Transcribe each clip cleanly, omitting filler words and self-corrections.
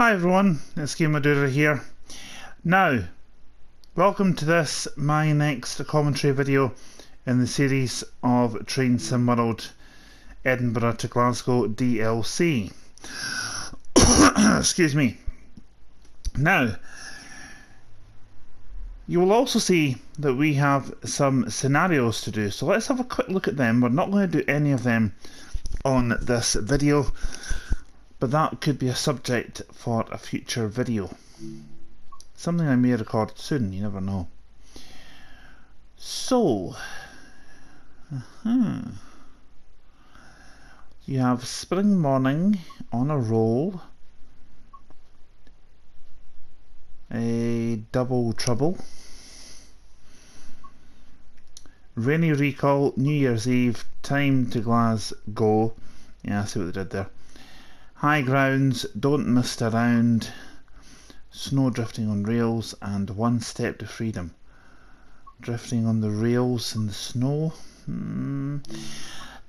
Hi everyone, it's GameMadoodle here. Now, welcome to this, my next commentary video in the series of Train Sim World Edinburgh to Glasgow DLC. Excuse me. Now, you will also see that we have some scenarios to do, so let's have a quick look at them. We're not going to do any of them on this video, but that could be a subject for a future video. Something I may record soon, you never know. So, you have spring morning on a roll, a double trouble, rainy recall, New Year's Eve, time to Glasgow. Yeah, I see what they did there. High grounds, don't mist around, snow drifting on rails, and one step to freedom. Drifting on the rails in the snow.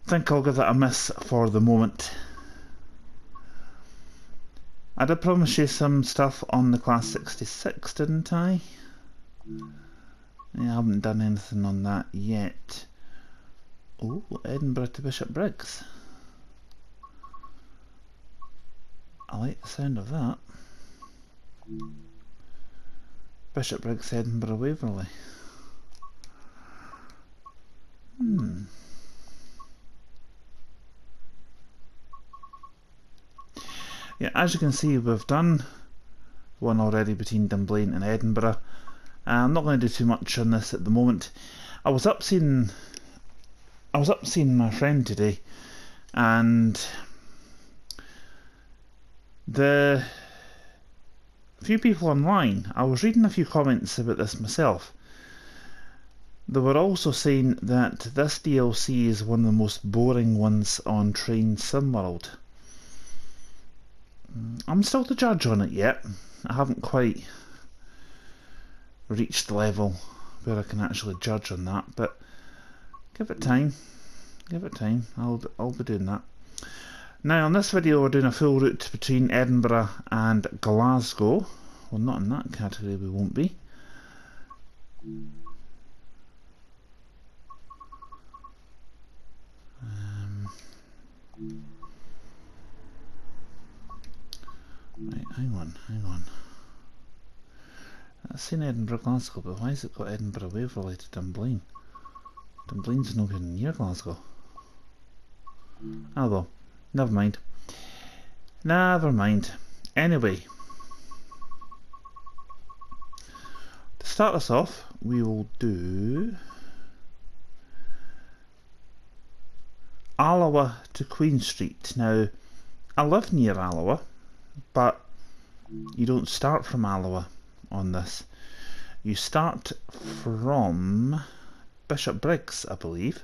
Think I'll give that a miss for the moment. I did promise you some stuff on the Class 66, didn't I? Yeah, I haven't done anything on that yet. Oh, Edinburgh to Bishopbriggs. I like the sound of that. Bishopbriggs, Edinburgh, Waverley. Yeah, as you can see, we've done one already between Dunblane and Edinburgh. I'm not going to do too much on this at the moment. I was up seeing my friend today, and the few people online, I was reading a few comments about this myself. They were also saying that this DLC is one of the most boring ones on Train Sim World. I'm still the judge on it yet. I haven't quite reached the level where I can actually judge on that, but give it time. Give it time. I'll be doing that. Now, on this video, we're doing a full route between Edinburgh and Glasgow. Well, not in that category, we won't be. Right, hang on. That's in Edinburgh, Glasgow, but why has it got Edinburgh Waverley to Dunblane? Dunblane's not even near Glasgow. Oh well. Never mind. Anyway, to start us off, we will do Alloa to Queen Street. Now, I live near Alloa, but you don't start from Alloa on this. You start from Bishopbriggs, I believe.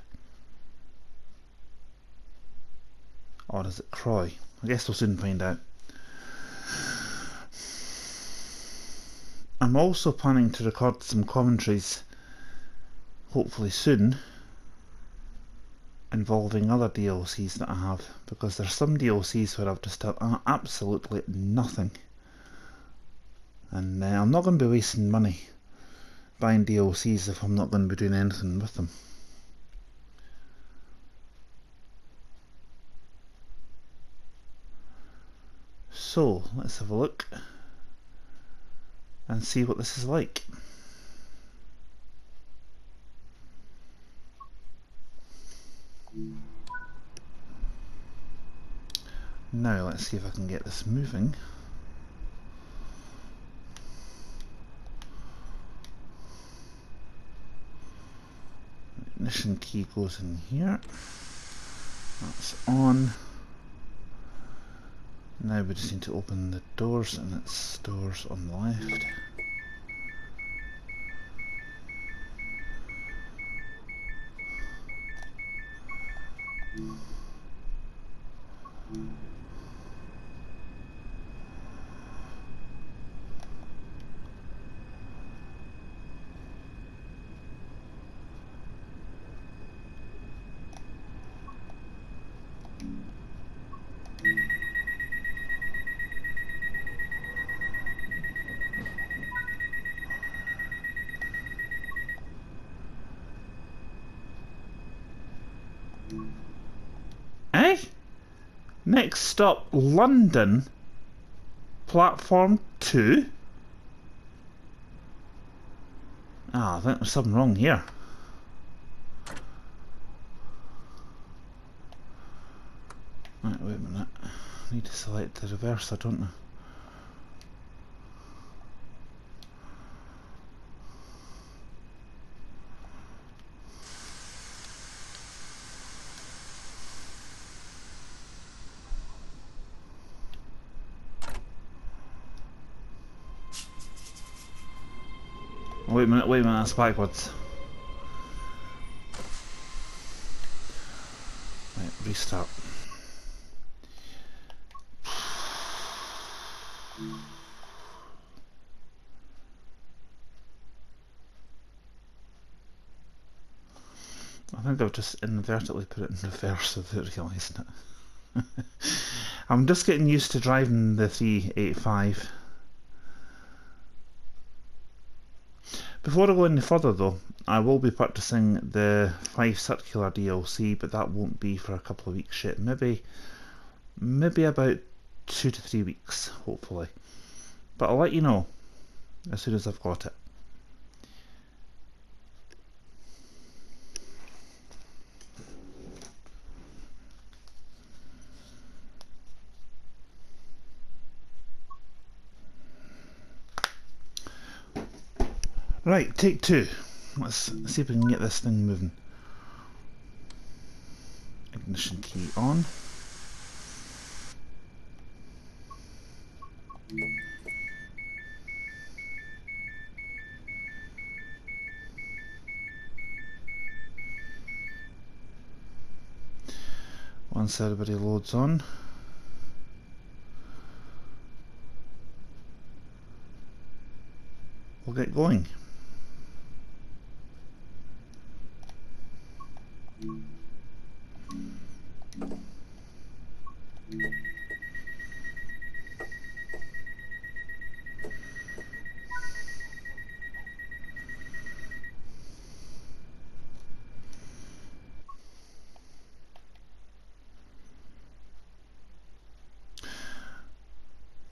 Or is it Croy? I guess we'll soon find out. I'm also planning to record some commentaries, hopefully soon, involving other DLCs that I have, because there's some DLCs where I've just done absolutely nothing. And I'm not going to be wasting money buying DLCs if I'm not going to be doing anything with them. So, let's have a look and see what this is like. Now, let's see if I can get this moving. Ignition key goes in here. That's on. Now we just need to open the doors, and it's doors on the left. Next stop, London, platform 2. Ah, I think there's something wrong here. Right, wait a minute. I need to select the reverser, don't I? Wait a minute, that's backwards. Right, restart. I think I've just inadvertently put it in reverse without realising it. I'm just getting used to driving the 385. Before I go any further though, I will be purchasing the 5 circular DLC, but that won't be for a couple of weeks yet. Maybe about 2 to 3 weeks, hopefully. But I'll let you know as soon as I've got it. Right, take 2. Let's see if we can get this thing moving. Ignition key on. Once everybody loads on, we'll get going.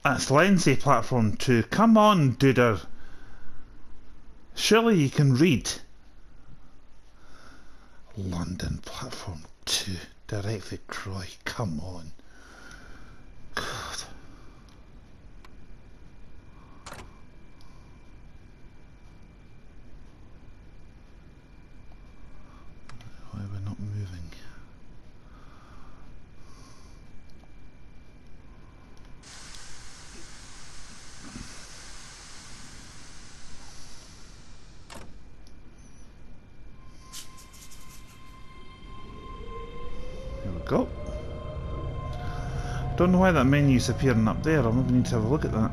That's Lindsay, platform 2. Come on, Duder. Surely you can read. London, platform 2. Directly Croy. Come on. God. Why are we not moving? Go. Don't know why that menu's appearing up there. I'll maybe need to have a look at that.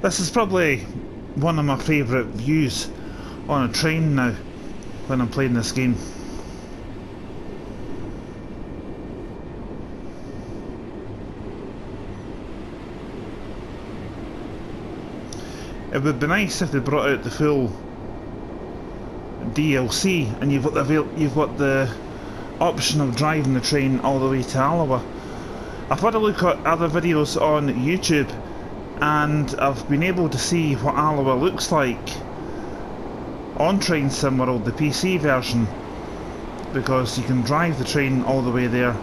This is probably one of my favourite views on a train now when I'm playing this game. It would be nice if they brought out the full DLC and you've got the option of driving the train all the way to Alloa. I've had a look at other videos on YouTube and I've been able to see what Alloa looks like on Train Sim World, the PC version, because you can drive the train all the way there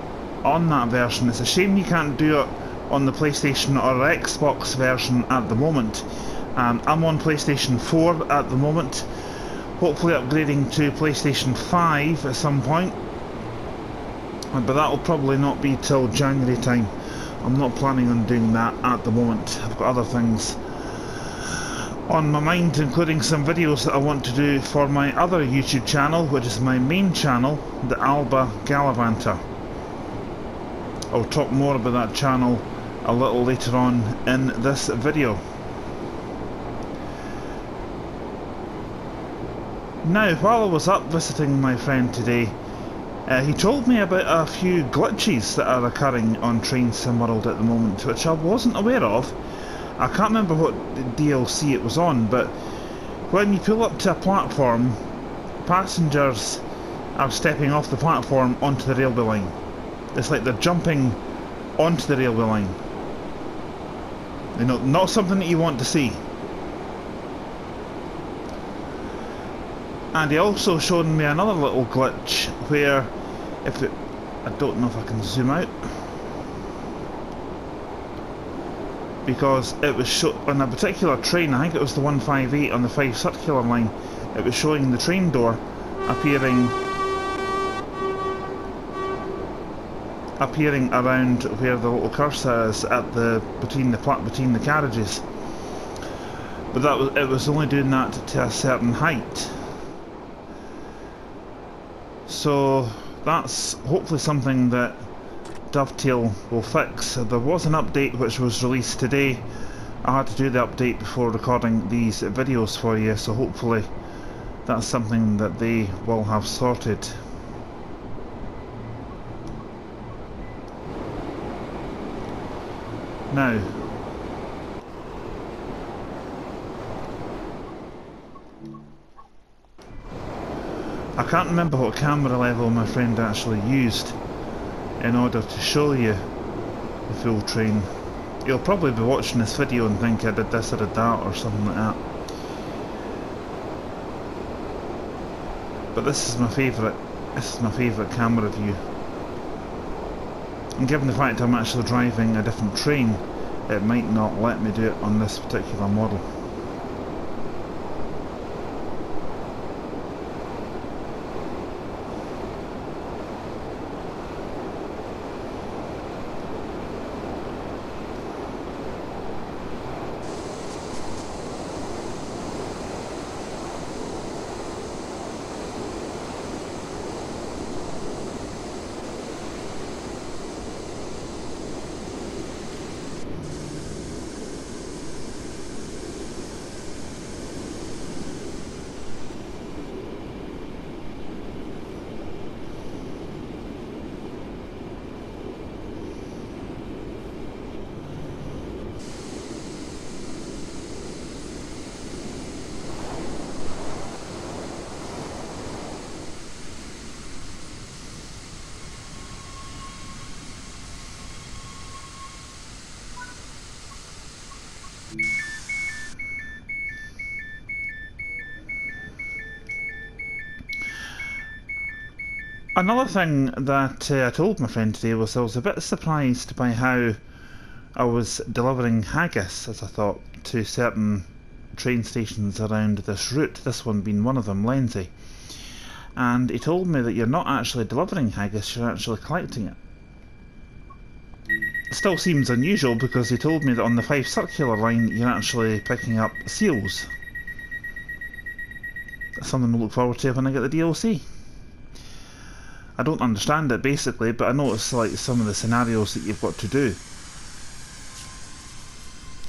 on that version. It's a shame you can't do it on the PlayStation or Xbox version at the moment. I'm on PlayStation 4 at the moment, hopefully upgrading to PlayStation 5 at some point, but that will probably not be till January time. I'm not planning on doing that at the moment. I've got other things on my mind, including some videos that I want to do for my other YouTube channel, which is my main channel, the Alba Gallivanter. I'll talk more about that channel a little later on in this video. Now, while I was up visiting my friend today, he told me about a few glitches that are occurring on Train Sim World at the moment, which I wasn't aware of. I can't remember what DLC it was on, but When you pull up to a platform, passengers are stepping off the platform onto the railway line. It's like they're jumping onto the railway line. You know, not something that you want to see. And he also showed me another little glitch where, I don't know if I can zoom out, because it was on a particular train, I think it was the 158 on the 5 circular line, it was showing the train door appearing around where the little cursor is at between the carriages, but it was only doing that to a certain height. So that's hopefully something that Dovetail will fix. There was an update which was released today. I had to do the update before recording these videos for you, so hopefully that's something that they will have sorted. Now, I can't remember what camera level my friend actually used in order to show you the full train. You'll probably be watching this video and think I did this or did that or something like that. But this is my favourite camera view. And given the fact I'm actually driving a different train, it might not let me do it on this particular model. Another thing that I told my friend today was I was a bit surprised by how I was delivering haggis, as I thought, to certain train stations around this route, this one being one of them, Lenzie. And he told me that you're not actually delivering haggis, you're actually collecting it. It still seems unusual because he told me that on the 5 circular line you're actually picking up seals. That's something to look forward to when I get the DLC. I don't understand it basically, but I notice like some of the scenarios that you've got to do.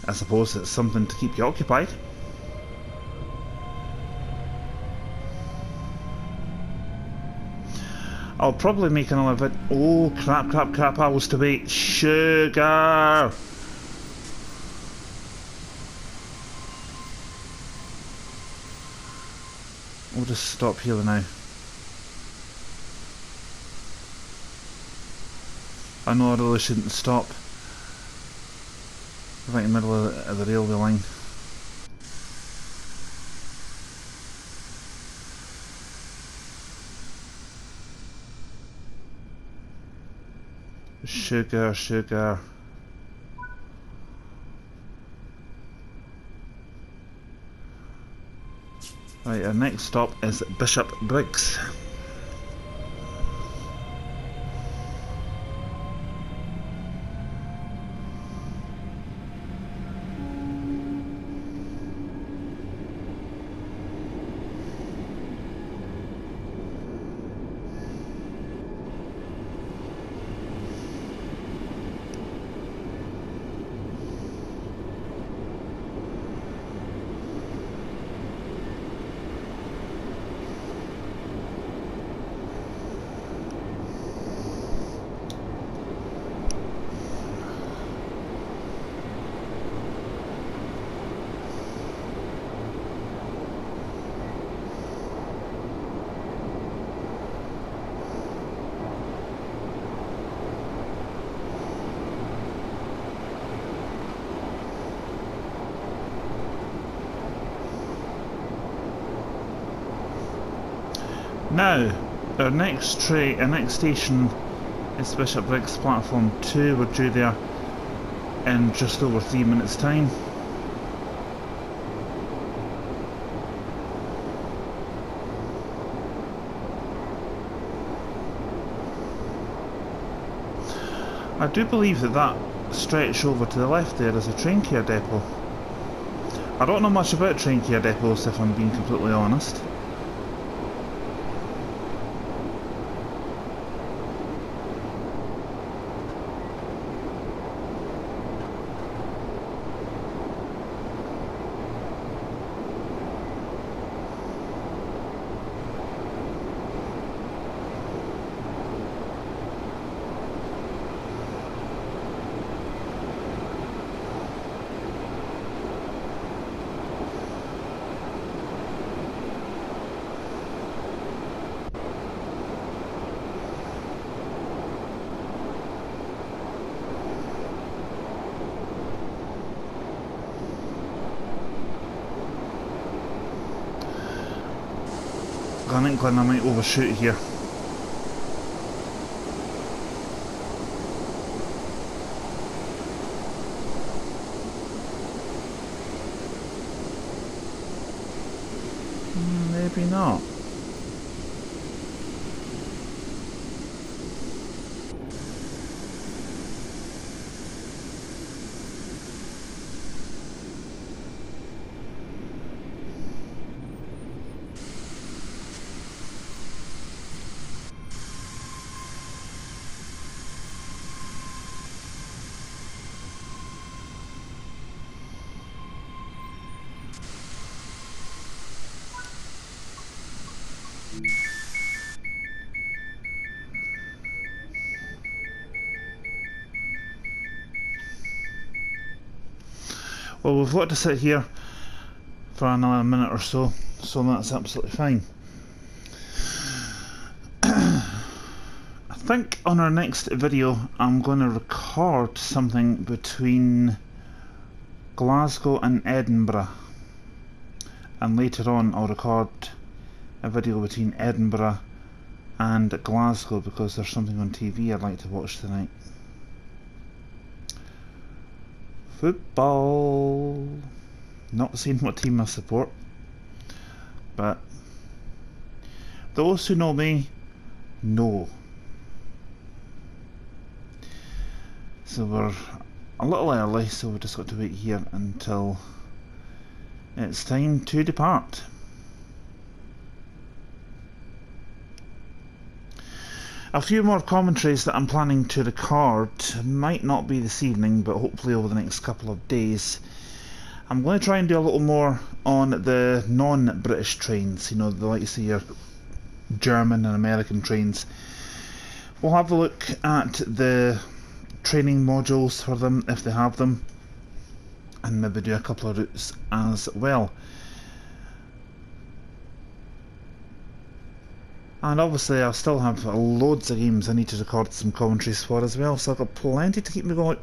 I suppose it's something to keep you occupied. I'll probably make another vid. Oh crap, I was to wait. Sugar! We'll just stop here now. I know I really shouldn't stop right in the middle of the railway line. Sugar. Right, our next stop is Bishop Briggs. Now, our next station is Bishopbriggs platform 2. We're due there in just over 3 minutes time. I do believe that stretch over to the left there is a train care depot. I don't know much about train care depots, if I'm being completely honest. Got an inkling I might overshoot here. Maybe not. Well, we've got to sit here for another minute or so that's absolutely fine. I think on our next video I'm going to record something between Glasgow and Edinburgh, and later on I'll record a video between Edinburgh and Glasgow because there's something on TV I'd like to watch tonight. Football. Not saying what team I support, but those who know me know. So we're a little early, so we've just got to wait here until it's time to depart. A few more commentaries that I'm planning to record, might not be this evening, but hopefully over the next couple of days. I'm going to try and do a little more on the non-British trains, you know, the likes of your German and American trains. We'll have a look at the training modules for them, if they have them, and maybe do a couple of routes as well. And obviously I still have loads of games I need to record some commentaries for as well, so I've got plenty to keep me going.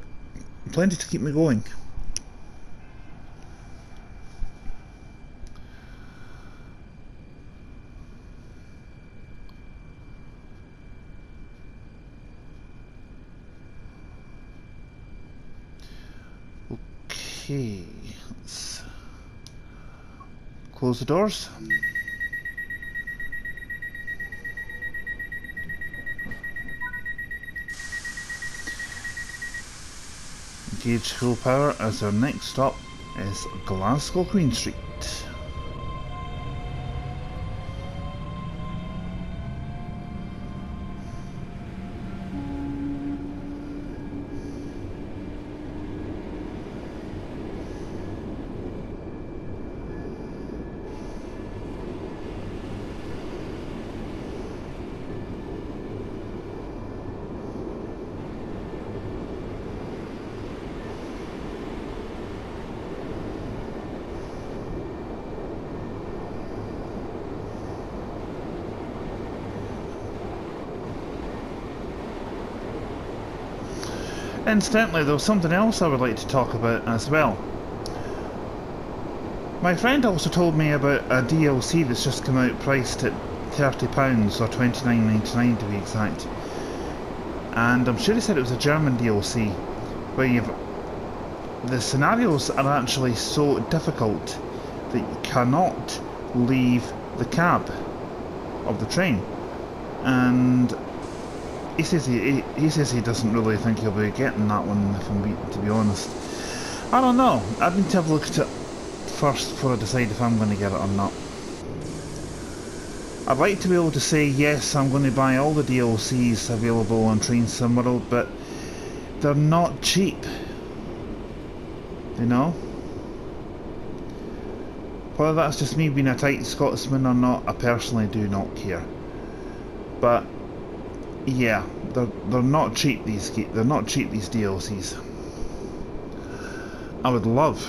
Okay, let's close the doors. Engage full power as our next stop is Glasgow Queen Street. Incidentally, there was something else I would like to talk about as well. My friend also told me about a DLC that's just come out priced at £30 or £29.99 to be exact. And I'm sure he said it was a German DLC where the scenarios are actually so difficult that you cannot leave the cab of the train. And he says he doesn't really think he'll be getting that one, if I'm to be honest. I don't know. I need to have a look at it first before I decide if I'm going to get it or not. I'd like to be able to say yes, I'm going to buy all the DLCs available on Train Sim World, but they're not cheap. You know? Whether that's just me being a tight Scotsman or not, I personally do not care. But yeah, they're not cheap, they're not cheap, these DLCs. I would love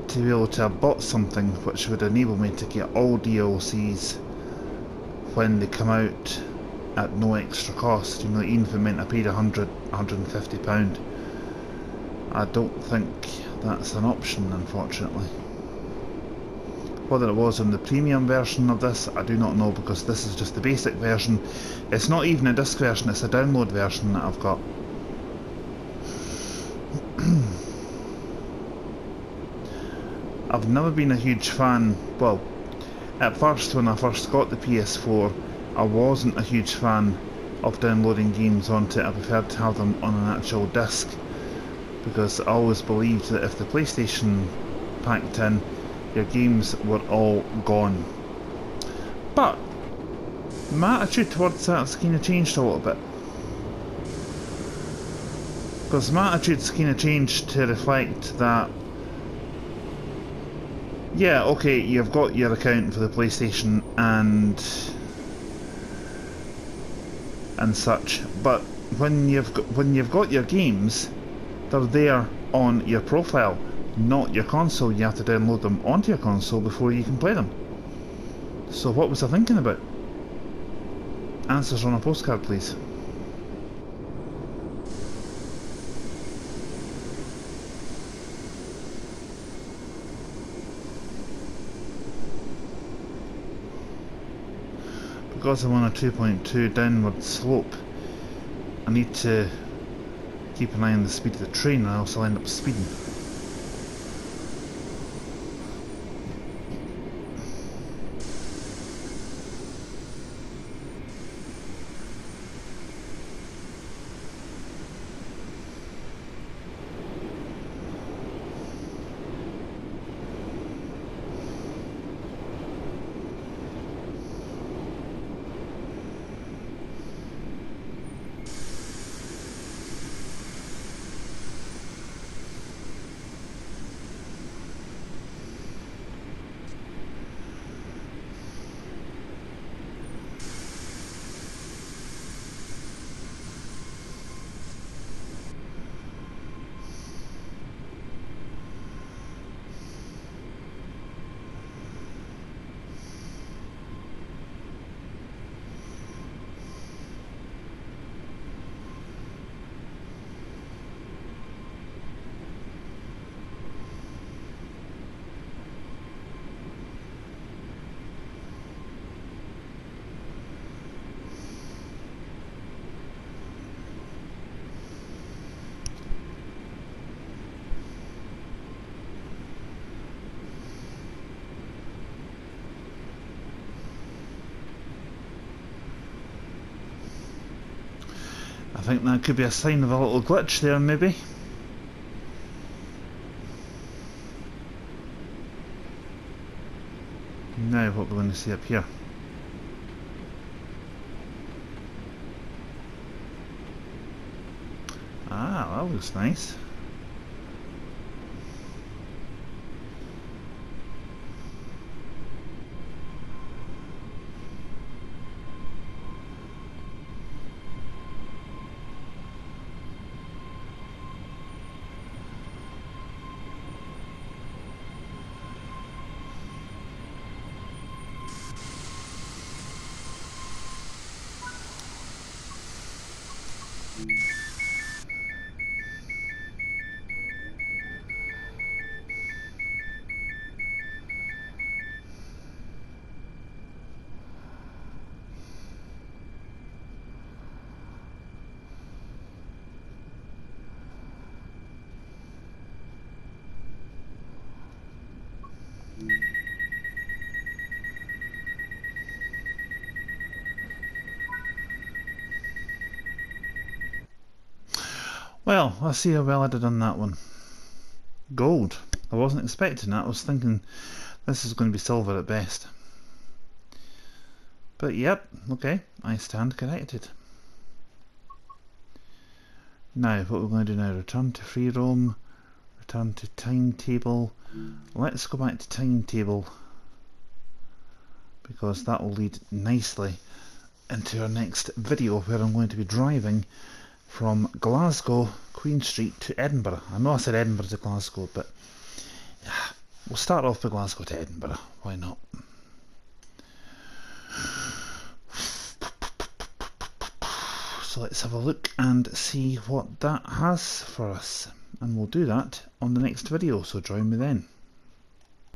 to be able to have bought something which would enable me to get all DLCs when they come out at no extra cost, you know, even if it meant I paid £150. I don't think that's an option, unfortunately. Whether it was in the premium version of this, I do not know, because this is just the basic version. It's not even a disc version, it's a download version that I've got. I've never been a huge fan, well, at first when I first got the PS4, I wasn't a huge fan of downloading games onto it. I preferred to have them on an actual disc, because I always believed that if the PlayStation packed in, your games were all gone. But my attitude towards that's kind of changed a little bit. Because my attitude's kind of changed to reflect that, yeah, okay, you've got your account for the PlayStation and such, but when you've got your games, they're there on your profile, not your console. You have to download them onto your console before you can play them. So what was I thinking about? Answers on a postcard, please. Because I'm on a 2.2 downward slope, I need to keep an eye on the speed of the train, or else I'll end up speeding. I think that could be a sign of a little glitch there, maybe. Now what we're going to see up here. Ah, that looks nice. Well, let's see how well I did on that one. Gold. I wasn't expecting that. I was thinking this is going to be silver at best. But yep, okay, I stand corrected. Now, what we're going to do now, return to free roam, return to timetable. Let's go back to timetable, because that will lead nicely into our next video, where I'm going to be driving from Glasgow, Queen Street to Edinburgh. I know I said Edinburgh to Glasgow, but we'll start off with Glasgow to Edinburgh. Why not? So let's have a look and see what that has for us. And we'll do that on the next video, so join me then.